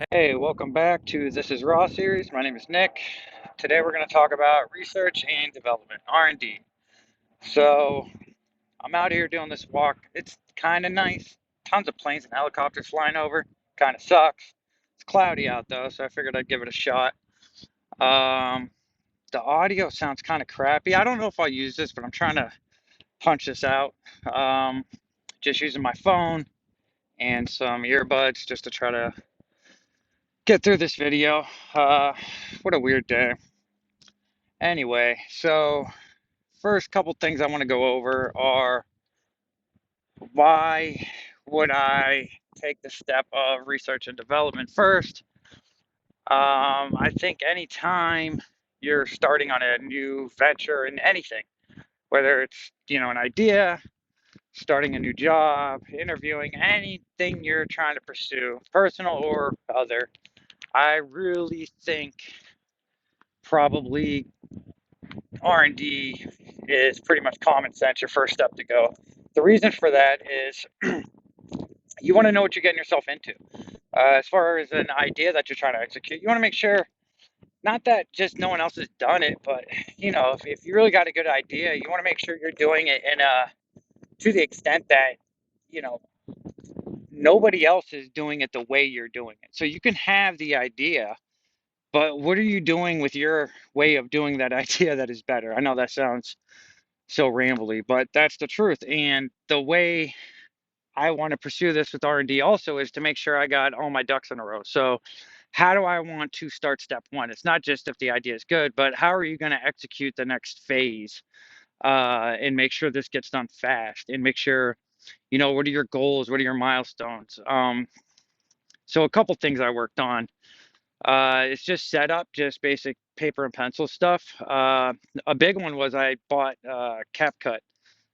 Hey, welcome back to This Is Raw series. My name is Nick. Today we're going to talk about research and development, R&D. So, I'm out here doing this walk. It's kind of nice. Tons of planes and helicopters flying over. Kind of sucks. It's cloudy out though, so I figured I'd give it a shot. Um, the audio sounds kind of crappy. I don't know if I'll use this, but I'm trying to punch this out. Um, just using my phone and some earbuds just to try to get through this video. Uh, what a weird day. Anyway, so first couple things I want to go over are why would I take the step of research and development first? I think anytime you're starting on a new venture in anything, whether it's, an idea, starting a new job, interviewing, anything you're trying to pursue, personal or other, I really think probably R&D is pretty much common sense, your first step to go. The reason for that is you want to know what you're getting yourself into. As far as an idea that you're trying to execute, you want to make sure, not that just no one else has done it, but if you really got a good idea, you want to make sure you're doing it to the extent that you know nobody else is doing it the way you're doing it. So you can have the idea, but what are you doing with your way of doing that idea that is better? I know that sounds so rambly, but that's the truth. And the way I want to pursue this with R&D also is to make sure I got all my ducks in a row. So how do I want to start step one? It's not just if the idea is good, but how are you going to execute the next phase, and make sure this gets done fast, and make sure, what are your goals? What are your milestones? So a couple things I worked on. It's just setup, just basic paper and pencil stuff. A big one was I bought CapCut.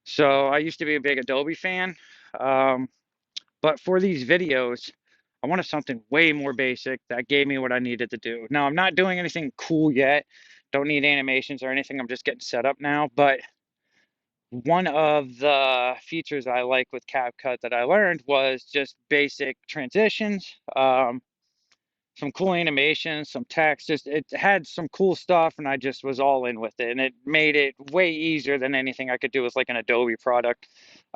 So I used to be a big Adobe fan, um, but for these videos, I wanted something way more basic that gave me what I needed to do. Now, I'm not doing anything cool yet. Don't need animations or anything. I'm just getting set up now. But one of the features I like with CapCut that I learned was just basic transitions. Some cool animations, some text. Just it had some cool stuff, and I just was all in with it. And it made it way easier than anything I could do with like an Adobe product,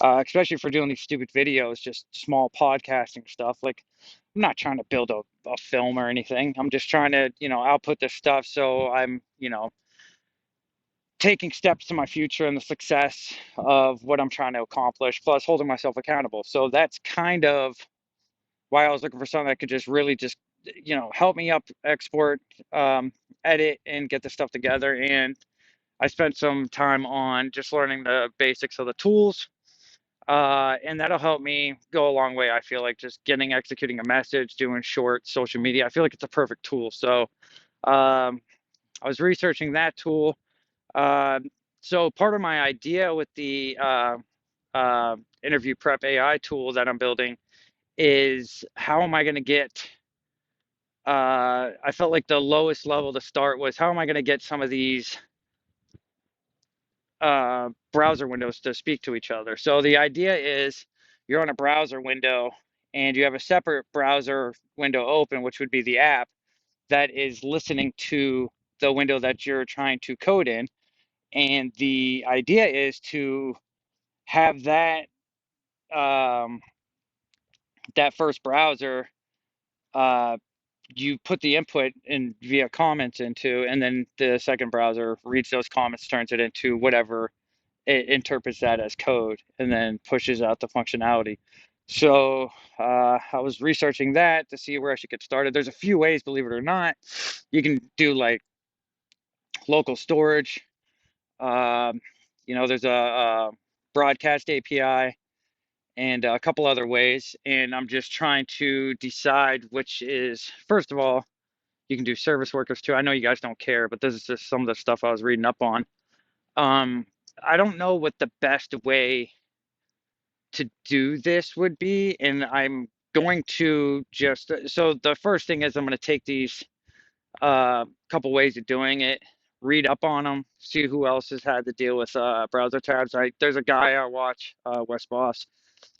especially for doing these stupid videos, just small podcasting stuff. Like I'm not trying to build a film or anything. I'm just trying to, output this stuff so I'm, taking steps to my future and the success of what I'm trying to accomplish, plus holding myself accountable. So that's kind of why I was looking for something that could just really just help me up export, edit and get the stuff together. And I spent some time on just learning the basics of the tools, and that'll help me go a long way. I feel like just getting executing a message, doing short social media, I feel like it's a perfect tool. So um, I was researching that tool. So part of my idea with the interview prep AI tool that I'm building is how am I going to get, I felt like the lowest level to start was how am I going to get some of these browser windows to speak to each other. So the idea is you're on a browser window and you have a separate browser window open, which would be the app that is listening to the window that you're trying to code in. And the idea is to have um, that first browser, uh, you put the input in via comments into, and then the second browser reads those comments, turns it into whatever it interprets that as code, and then pushes out the functionality. So I was researching that to see where I should get started. There's a few ways, believe it or not. You can do like local storage. Um, there's a broadcast API and a couple other ways. And I'm just trying to decide which is, first of all, you can do service workers too. I know you guys don't care, but this is just some of the stuff I was reading up on. Um, I don't know what the best way to do this would be, and I'm going to just, so the first thing is I'm going to take these couple ways of doing it, read up on them, see who else has had to deal with browser tabs. There's a guy I watch, Wes Boss.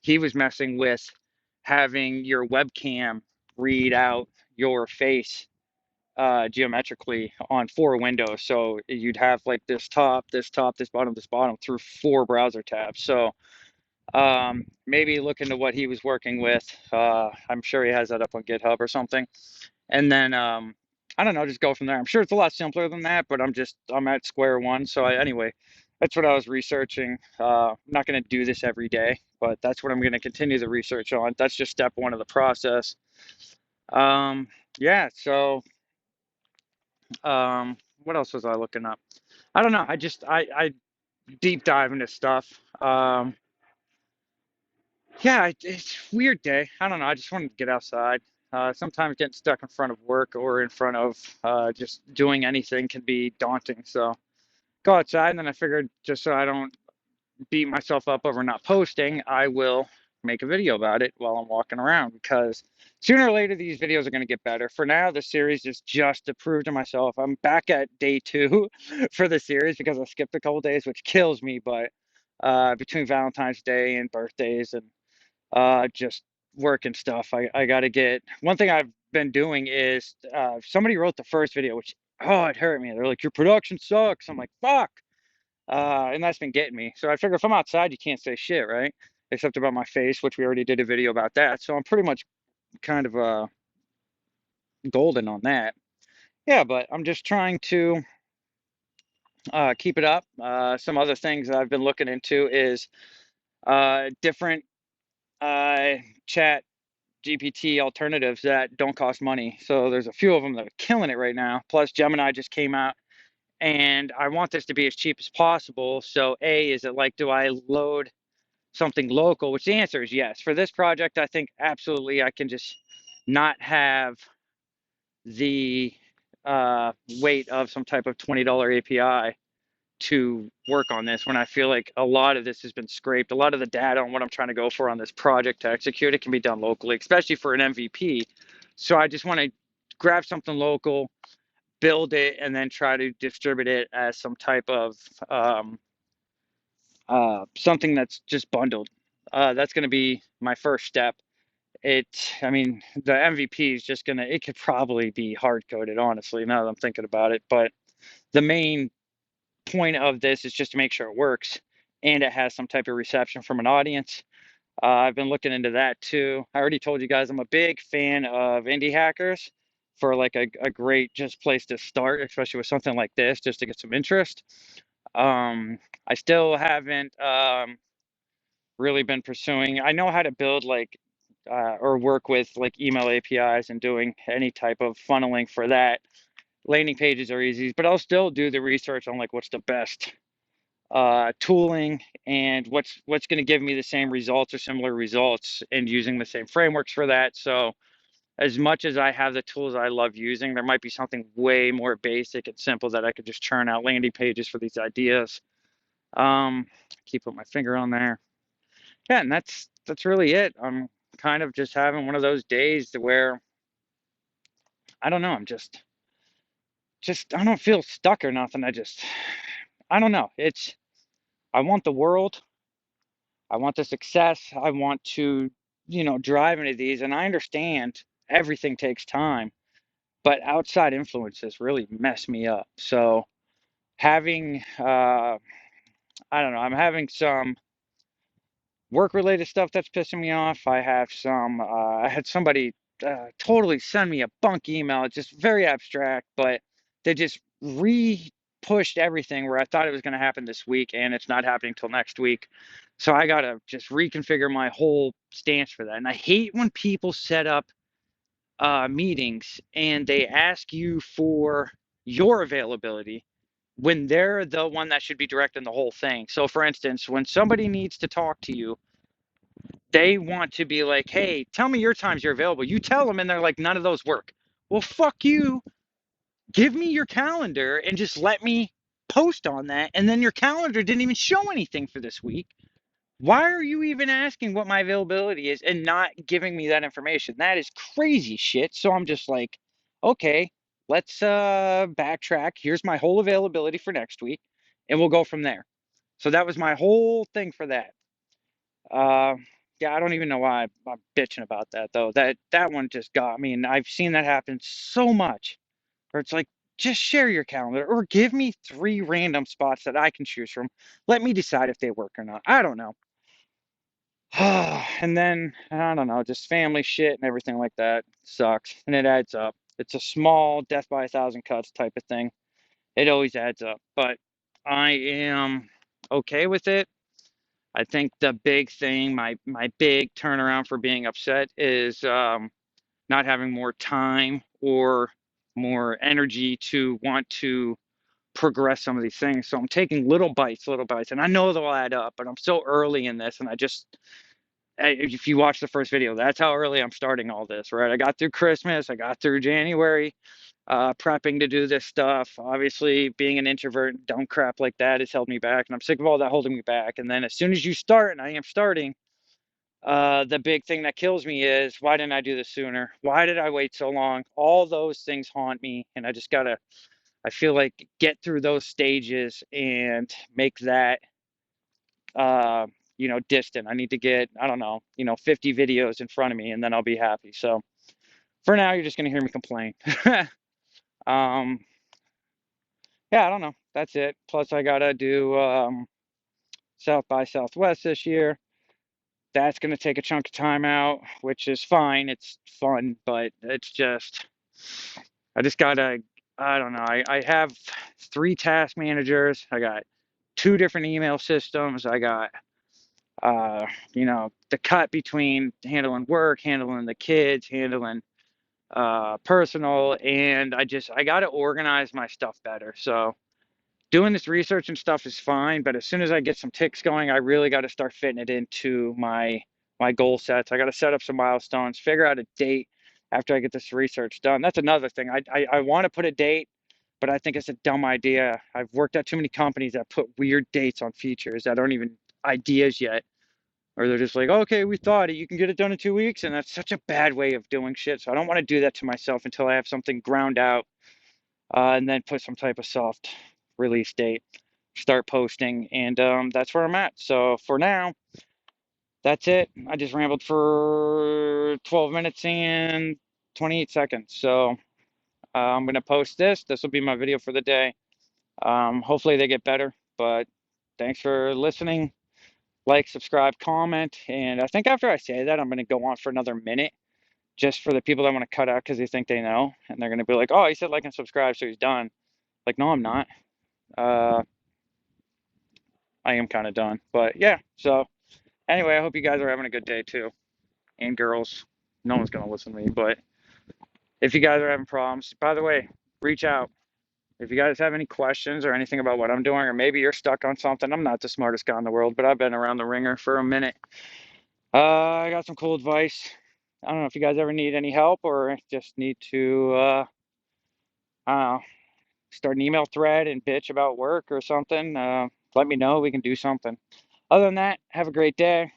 He was messing with having your webcam read out your face geometrically on 4 windows. So you'd have like this top, this top, this bottom through 4 browser tabs. So maybe look into what he was working with. I'm sure he has that up on GitHub or something. And then I don't know, just go from there. I'm sure it's a lot simpler than that, but I'm at square one. So anyway, that's what I was researching. I'm not going to do this every day, but that's what I'm going to continue the research on. That's just step one of the process. Um, yeah. So what else was I looking up? I don't know. I deep dive into stuff. Yeah, it's a weird day. I don't know. I just wanted to get outside. Sometimes getting stuck in front of work or in front of just doing anything can be daunting. So go outside, and then I figured just so I don't beat myself up over not posting, I will make a video about it while I'm walking around because sooner or later these videos are going to get better. For now, the series is just to prove to myself. I'm back at day 2 for the series because I skipped a couple days, which kills me. But between Valentine's Day and birthdays and just work and stuff. I got to get one thing I've been doing is somebody wrote the first video, which oh, it hurt me. They're like, your production sucks. I'm like, fuck. And that's been getting me. So I figure if I'm outside, you can't say shit, right? Except about my face, which we already did a video about that. So I'm pretty much kind of golden on that. Yeah, but I'm just trying to keep it up. Some other things that I've been looking into is different uh, chat GPT alternatives that don't cost money. So there's a few of them that are killing it right now. Plus, Gemini just came out, and I want this to be as cheap as possible. So, A, is it like, do I load something local? Which the answer is yes. For this project, I think absolutely I can just not have the weight of some type of $20 API to work on this when I feel like a lot of this has been scraped. A lot of the data on what I'm trying to go for on this project to execute it can be done locally, especially for an MVP. So I just want to grab something local, build it, and then try to distribute it as some type of something that's just bundled. That's going to be my first step. I mean, the MVP is just going to, it could probably be hard coded, honestly, now that I'm thinking about it. But the main point of this is just to make sure it works and it has some type of reception from an audience. I've been looking into that too. I already told you guys I'm a big fan of indie hackers for like a great just place to start, especially with something like this, just to get some interest. I still haven't really been pursuing. I know how to build like or work with like email APIs and doing any type of funneling for that. Landing pages are easy, but I'll still do the research on like what's the best tooling and what's going to give me the same results or similar results and using the same frameworks for that. So as much as I have the tools I love using, there might be something way more basic and simple that I could just churn out landing pages for these ideas. Keep putting my finger on there. Yeah, and that's really it. I'm kind of just having one of those days to where I don't know, I'm just I don't feel stuck or nothing. I don't know. I want the world. I want the success. I want to, drive into these. And I understand everything takes time, but outside influences really mess me up. So having, I don't know, I'm having some work related stuff that's pissing me off. I had somebody totally send me a bunk email. It's just very abstract, but they just pushed everything where I thought it was going to happen this week and it's not happening till next week. So I got to just reconfigure my whole stance for that. And I hate when people set up meetings and they ask you for your availability when they're the one that should be directing the whole thing. So, for instance, when somebody needs to talk to you, they want to be like, hey, tell me your times you're available. You tell them, and they're like, none of those work. Well, fuck you. Give me your calendar and just let me post on that. And then your calendar didn't even show anything for this week. Why are you even asking what my availability is and not giving me that information? That is crazy shit. So I'm just like, okay, let's backtrack. Here's my whole availability for next week, and we'll go from there. So that was my whole thing for that. Uh, yeah, I don't even know why I'm bitching about that though. That one just got me, and I've seen that happen so much. Where it's like, just share your calendar or give me three random spots that I can choose from. Let me decide if they work or not. I don't know. And then I don't know, just family shit and everything like that sucks, and it adds up. It's a small death by a thousand cuts type of thing. It always adds up, but I am okay with it. I think the big thing, my big turnaround for being upset is not having more time or more energy to want to progress some of these things. So I'm taking little bites, and I know they'll add up, but I'm so early in this, and I just, if you watch the first video, that's how early I'm starting all this, right? I got through Christmas, I got through January, prepping to do this stuff. Obviously, being an introvert, dumb crap like that has held me back, and I'm sick of all that holding me back. And then as soon as you start, and I am starting, the big thing that kills me is why didn't I do this sooner? Why did I wait so long? All those things haunt me, and I just gotta, I feel like, get through those stages and make that, uh, distant. I need to get, I don't know, 50 videos in front of me, and then I'll be happy. So for now, you're just gonna hear me complain. um, yeah, I don't know. That's it. Plus, I gotta do South by Southwest this year. That's gonna take a chunk of time out, which is fine. It's fun, but it's just, I just gotta, I don't know. I have three task managers. I got two different email systems. I got, the cut between handling work, handling the kids, handling personal, and I got to organize my stuff better. So doing this research and stuff is fine, but as soon as I get some ticks going, I really got to start fitting it into my goal sets. I got to set up some milestones, figure out a date after I get this research done. That's another thing. I want to put a date, but I think it's a dumb idea. I've worked at too many companies that put weird dates on features that aren't even ideas yet. Or they're just like, okay, we thought it, you can get it done in 2 weeks, and that's such a bad way of doing shit. So I don't want to do that to myself until I have something ground out, and then put some type of soft release date, start posting, and that's where I'm at. So for now, that's it. I just rambled for 12 minutes and 28 seconds. So I'm gonna post this. This will be my video for the day. Hopefully they get better, but thanks for listening. Like, subscribe, comment, and I think after I say that, I'm gonna go on for another minute just for the people that want to cut out because they think they know, and they're gonna be like, "Oh, he said like and subscribe, so he's done." Like, no, I'm not. Uh, I am kind of done. But yeah, so anyway, I hope you guys are having a good day too. And girls, no one's going to listen to me. But if you guys are having problems, by the way, reach out. If you guys have any questions or anything about what I'm doing, or maybe you're stuck on something, I'm not the smartest guy in the world, but I've been around the ringer for a minute. I got some cool advice. I don't know if you guys ever need any help or just need to, I don't know, start an email thread and bitch about work or something. Let me know. We can do something. Other than that, have a great day.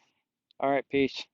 All right, peace.